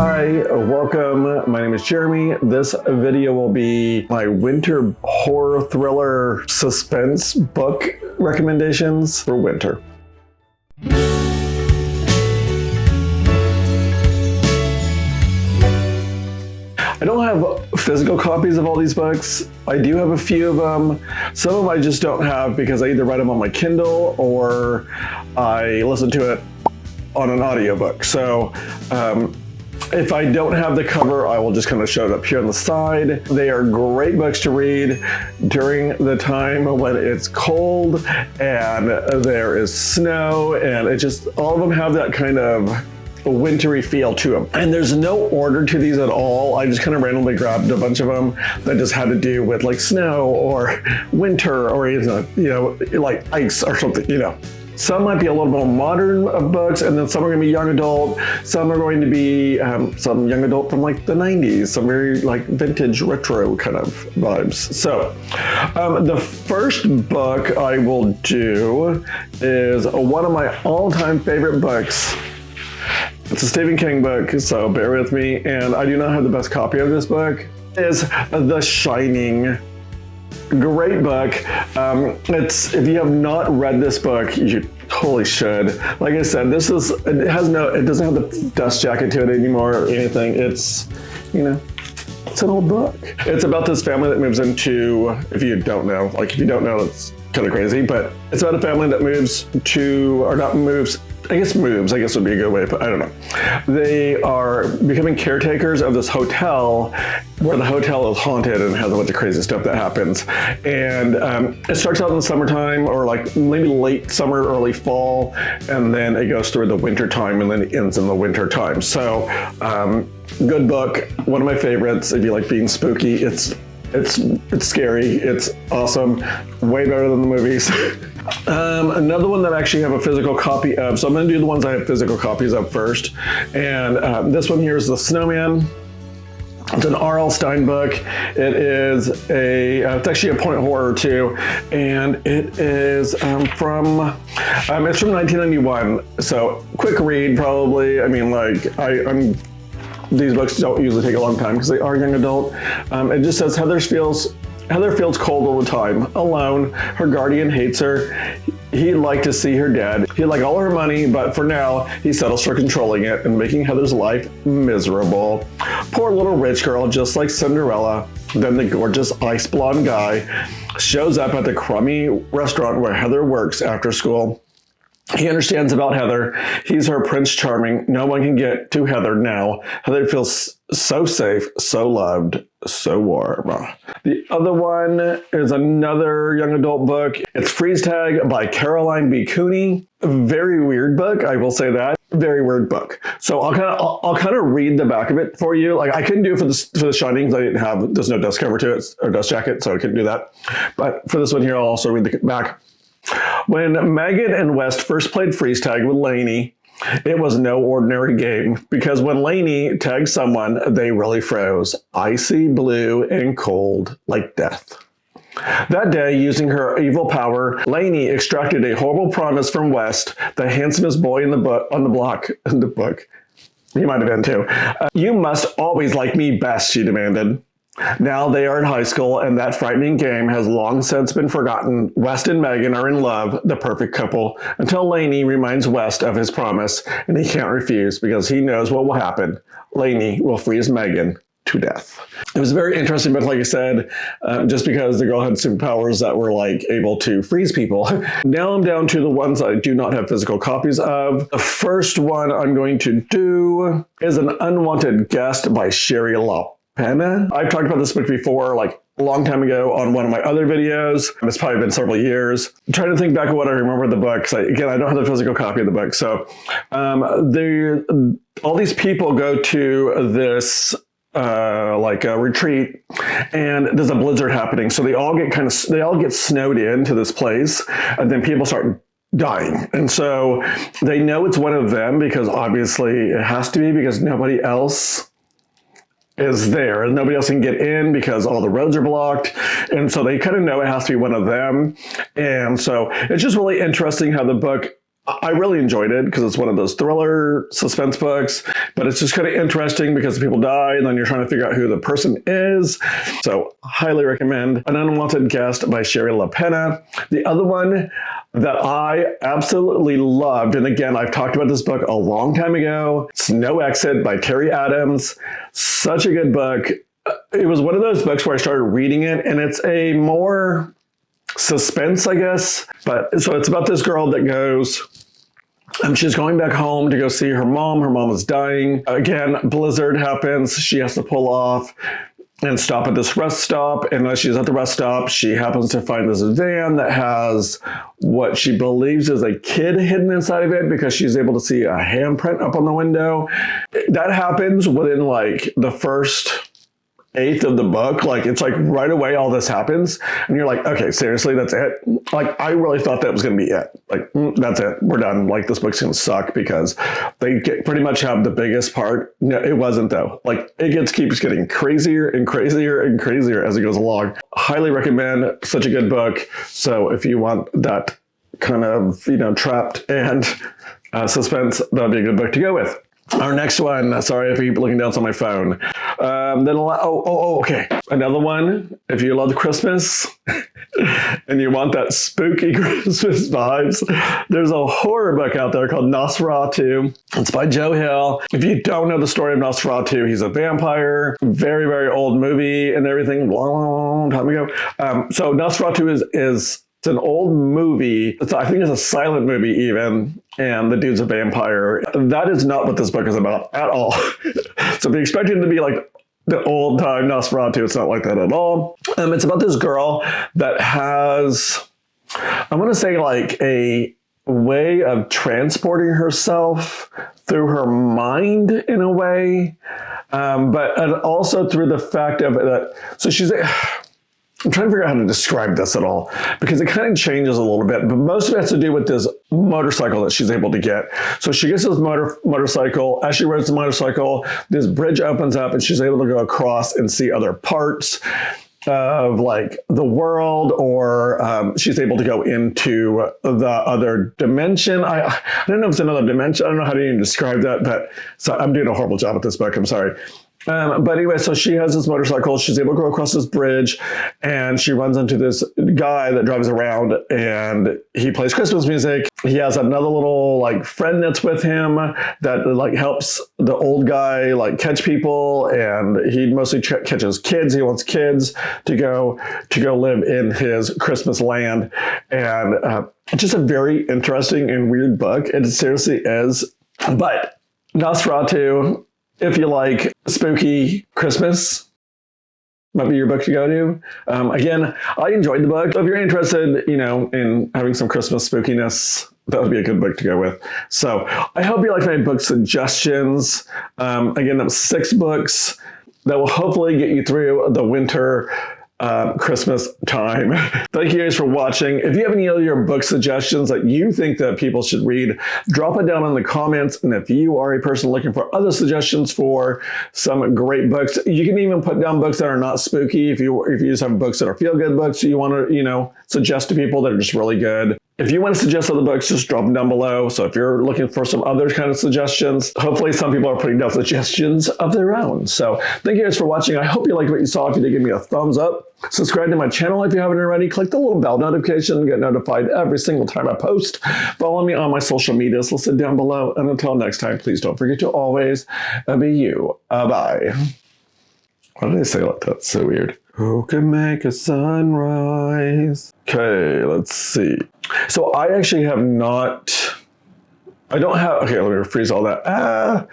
Hi, welcome. My name is Jeremy. This video will be my winter horror thriller suspense book recommendations for winter. I don't have physical copies of all these books. I do have a few of them. Some of them I just don't have because I either read them on my Kindle or I listen to it on an audiobook. So if I don't have the cover, I will just kind of show it up here on the side. They are great books to read during the time when it's cold and there is snow, and it just, all of them have that kind of wintry feel to them. And there's no order to these at all. I just kind of randomly grabbed a bunch of them that just had to do with like snow or winter or, you know, like ice or something, you know. Some might be a little more modern books, and then some are going to be young adult. Some are going to be some young adult from like the 90s, some very like vintage retro kind of vibes. So the first book I will do is one of my all-time favorite books. It's a Stephen King book, so bear with me. And I do not have the best copy of this book. It's The Shining. Great book. If you have not read this book, you totally should. Like I said, it doesn't have the dust jacket to it anymore or anything. It's, you know, it's an old book. It's about this family that moves into, if you don't know, it's kind of crazy, but it's about a family that moves would be a good way to put it. I don't know. They are becoming caretakers of this hotel where the hotel is haunted and has a bunch of crazy stuff that happens. And it starts out in the summertime or like maybe late summer, early fall, and then it goes through the winter time and then it ends in the winter time. So good book, one of my favorites. If you like being spooky, it's scary, it's awesome, way better than the movies. Another one that I actually have a physical copy of, so I'm going to do the ones I have physical copies of first. And this one here is The Snowman. It's an R.L. Stine book. It's actually a point horror too, and it is from 1991. So quick read probably. I mean, like these books don't usually take a long time because they are young adult. It just says Heather feels cold all the time, alone. Her guardian hates her. He'd like to see her dead. He'd like all her money, but for now, he settles for controlling it and making Heather's life miserable. Poor little rich girl, just like Cinderella. Then the gorgeous ice blonde guy shows up at the crummy restaurant where Heather works after school. He understands about Heather. He's her Prince Charming. No one can get to Heather now. Heather feels so safe, so loved, so warm. The other one is another young adult book. It's Freeze Tag by Caroline B. Cooney. Very weird book, I will say that. Very weird book. So I'll kind of read the back of it for you. Like I couldn't do it for the Shining because there's no dust cover to it or dust jacket, so I couldn't do that. But for this one here, I'll also read the back. When Megan and West first played freeze tag with Lainey, it was no ordinary game because when Lainey tagged someone, they really froze, icy blue and cold like death. That day, using her evil power, Lainey extracted a horrible promise from West, the handsomest boy in the book. He might have been too. You must always like me best, she demanded. Now they are in high school, and that frightening game has long since been forgotten. West and Megan are in love, the perfect couple, until Lainey reminds West of his promise, and he can't refuse because he knows what will happen. Lainey will freeze Megan to death. It was very interesting, but like I said, just because the girl had superpowers that were like able to freeze people. Now I'm down to the ones I do not have physical copies of. The first one I'm going to do is An Unwanted Guest by Sherry Law. I've talked about this book before, like a long time ago on one of my other videos. It's probably been several years. I'm trying to think back of what I remember the book. So again, I don't have the physical copy of the book. So all these people go to this like a retreat, and there's a blizzard happening. So they all get snowed into this place, and then people start dying. And so they know it's one of them because obviously it has to be because nobody else is there and nobody else can get in because all the roads are blocked. And so they kind of know it has to be one of them. And so it's just really interesting how the book I really enjoyed it because it's one of those thriller suspense books, but it's just kind of interesting because people die and then you're trying to figure out who the person is. So highly recommend An Unwanted Guest by Sherry LaPena. The other one that I absolutely loved, and again, I've talked about this book a long time ago, it's No Exit by Terry Adams. Such a good book. It was one of those books where I started reading it, and it's a more suspense, I guess. But so it's about this girl that goes, she's going back home to go see her mom. Her mom is dying. Again, blizzard happens. She has to pull off and stop at this rest stop. And as she's at the rest stop, she happens to find this van that has what she believes is a kid hidden inside of it because she's able to see a handprint up on the window. That happens within like the first eighth of the book. Like, it's like right away all this happens and you're like, okay, seriously, that's it? Like, I really thought that was going to be it. Like, that's it, we're done. Like, this book's going to suck because they pretty much have the biggest part. No, it wasn't though. Like, it keeps getting crazier and crazier and crazier as it goes along. Highly recommend. Such a good book. So if you want that kind of, trapped and suspense, that'd be a good book to go with. Our next one, sorry if I keep looking down on my phone. Okay. Another one, if you love Christmas and you want that spooky Christmas vibes, there's a horror book out there called Nosferatu. It's by Joe Hill. If you don't know the story of Nosferatu, he's a vampire. Very, very old movie and everything, long time ago. So Nosferatu is it's an old movie. I think it's a silent movie even, and the dude's a vampire. That is not what this book is about at all. So if you're expecting it to be like the old time Nosferatu, it's not like that at all. It's about this girl that has, I want to say, like a way of transporting herself through her mind in a way, but also through the fact of that. So she's I'm trying to figure out how to describe this at all because it kind of changes a little bit, but most of it has to do with this motorcycle that she's able to get. So she gets this motorcycle. As she rides the motorcycle, this bridge opens up and she's able to go across and see other parts of like the world, or she's able to go into the other dimension. I don't know if it's another dimension. I don't know how to even describe that, but so I'm doing a horrible job at this book. I'm sorry. But anyway, so she has this motorcycle. She's able to go across this bridge and she runs into this guy that drives around and he plays Christmas music. He has another little like friend that's with him that like helps the old guy like catch people, and he mostly catches kids. He wants kids to go live in his Christmas land. And just a very interesting and weird book. It seriously is. But Nosferatu, if you like spooky Christmas, might be your book to go to. Again, I enjoyed the book. If you're interested, in having some Christmas spookiness, that would be a good book to go with. So I hope you like my book suggestions. Again, that was 6 books that will hopefully get you through the winter Christmas time. Thank you guys for watching. If you have any other book suggestions that you think that people should read, drop it down in the comments. And if you are a person looking for other suggestions for some great books, you can even put down books that are not spooky. If you just have books that are feel-good books you want to, suggest to people that are just really good. If you want to suggest other books, just drop them down below. So if you're looking for some other kind of suggestions, hopefully some people are putting down suggestions of their own. So thank you guys for watching. I hope you liked what you saw. If you did, give me a thumbs up. Subscribe to my channel if you haven't already. Click the little bell notification and get notified every single time I post. Follow me on my social medias listed down below. And until next time, please don't forget to always be you. Bye. Why did I say like that? So weird. Who can make a sunrise? Okay, let's see. So I actually have not, I don't have, okay, let me freeze all that.